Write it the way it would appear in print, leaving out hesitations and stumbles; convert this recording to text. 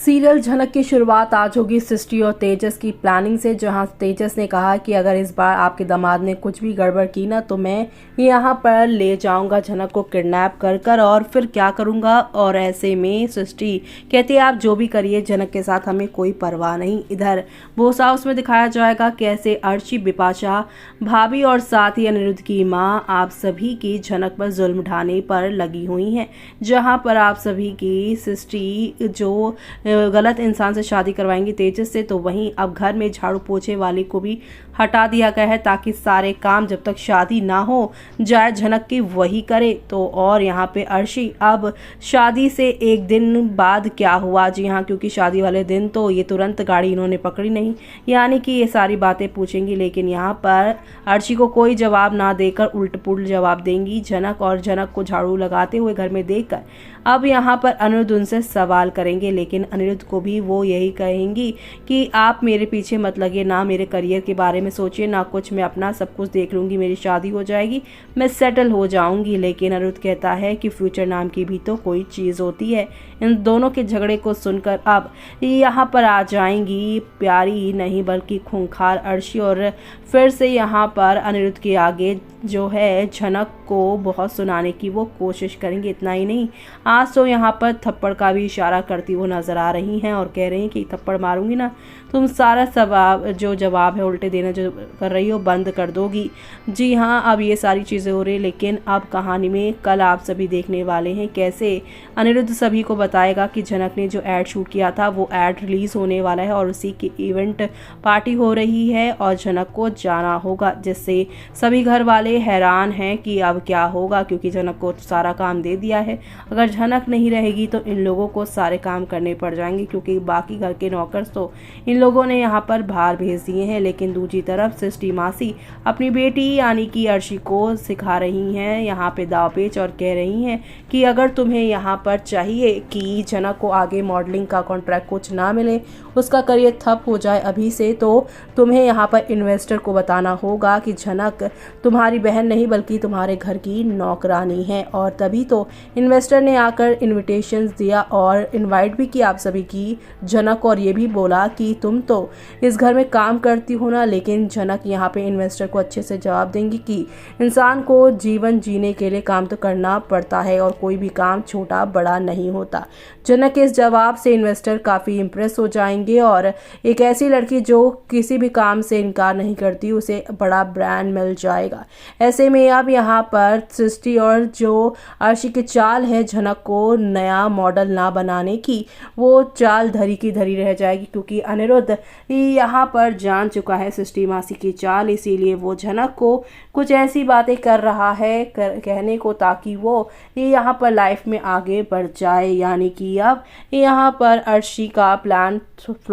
Serial झनक की शुरुआत आज होगी सृष्टि और तेजस की प्लानिंग से, जहां तेजस ने कहा कि अगर इस बार आपके दामाद ने कुछ भी गड़बड़ की ना तो मैं यहां पर ले जाऊंगा झनक को किडनैप कर और फिर क्या करूंगा। और ऐसे में सृष्टि कहती है आप जो भी करिए झनक के साथ हमें कोई परवाह नहीं। इधर बोस हाउस में दिखाया जाएगा कैसे अर्शी, बिपाशा भाभी और साथ ही अनिरुद्ध की माँ आप सभी की झनक पर जुल्म ढाने पर लगी हुई हैं, जहां पर आप सभी की सृष्टि जो गलत इंसान से शादी करवाएंगी तेजस से, तो वहीं अब घर में झाड़ू पोछे वाली को भी हटा दिया गया है ताकि सारे काम जब तक शादी ना हो जाए झनक की वही करे। तो और यहाँ पे अर्शी अब शादी से एक दिन बाद क्या हुआ, जी हाँ, क्योंकि शादी वाले दिन तो ये तुरंत गाड़ी इन्होंने पकड़ी नहीं, यानी कि ये सारी बातें पूछेंगी, लेकिन यहाँ पर अर्शी को कोई जवाब ना देकर उल्ट पुल्ट जवाब देंगी झनक, और झनक को झाड़ू लगाते हुए घर में देखकर अब यहाँ पर अनिरुद्ध उनसे सवाल करेंगे, लेकिन अनिरुद्ध को भी वो यही कहेंगी कि आप मेरे पीछे मत लगे, ना मेरे करियर के बारे में सोचिए ना कुछ, मैं अपना सब कुछ देख लूंगी, मेरी शादी हो जाएगी, मैं सेटल हो जाऊंगी। लेकिन अनिरुद्ध कहता है कि फ्यूचर नाम की भी तो कोई चीज़ होती है। इन दोनों के झगड़े को सुनकर अब यहाँ पर आ जाएंगी प्यारी नहीं बल्कि खूंखार अर्शी, और फिर से यहाँ पर अनिरुद्ध के आगे जो है झनक को बहुत सुनाने की वो कोशिश करेंगे। इतना ही नहीं, आज तो यहाँ पर थप्पड़ का भी इशारा करती वो नजर आ रही हैं और कह रही हैं कि थप्पड़ मारूंगी ना तुम सारा जवाब है उल्टे देना जो कर रही हो बंद कर दोगी। जी हाँ, अब ये सारी चीज़ें हो रही, लेकिन अब कहानी में कल आप सभी देखने वाले हैं कैसे अनिरुद्ध सभी को बताएगा कि झनक ने जो ऐड शूट किया था वो ऐड रिलीज होने वाला है और उसी की इवेंट पार्टी हो रही है और झनक को जाना होगा, जिससे सभी घर वाले हैरान हैं कि अब क्या होगा, क्योंकि झनक को सारा काम दे दिया है। अगर झनक नहीं रहेगी तो इन लोगों को सारे काम करने पड़ जाएंगे, क्योंकि बाकी घर के नौकर्स तो इन लोगों ने यहाँ पर बाहर भेज दिए हैं। लेकिन दूसरी तरफ सृष्टि मासी अपनी बेटी यानी कि अर्शी को सिखा रही हैं यहाँ पे दावपेच, और कह रही हैं कि अगर तुम्हें यहाँ पर चाहिए कि झनक को आगे मॉडलिंग का कॉन्ट्रैक्ट कुछ ना मिले, उसका करियर ठप हो जाए अभी से, तो तुम्हें यहाँ पर इन्वेस्टर को बताना होगा कि झनक तुम्हारी बहन नहीं बल्कि तुम्हारे घर की नौकरानी है। और तभी तो इन्वेस्टर ने आकर इनविटेशंस दिया और इनवाइट भी किया आप सभी की झनक, और ये भी बोला कि तुम तो इस घर में काम करती हो ना। लेकिन झनक यहाँ पे इन्वेस्टर को अच्छे से जवाब देंगी कि इंसान को जीवन जीने के लिए काम तो करना पड़ता है और कोई भी काम छोटा बड़ा नहीं होता। झनक के इस जवाब से इन्वेस्टर काफ़ी इम्प्रेस हो जाएंगे और एक ऐसी लड़की जो किसी भी काम से इनकार नहीं करती उसे बड़ा ब्रांड मिल जाएगा। ऐसे में अब यहाँ पर सृष्टि और जो अर्शी की चाल है झनक को नया मॉडल ना बनाने की, वो चाल धरी की धरी रह जाएगी, क्योंकि अनिरुद्ध यहाँ पर जान चुका है सृष्टि मासी की चाल, इसीलिए वो झनक को कुछ ऐसी बातें कर रहा है कहने को ताकि वो यहाँ पर लाइफ में आगे बढ़ जाए। यानी कि अब यहाँ पर अर्शी का प्लान फ्लॉप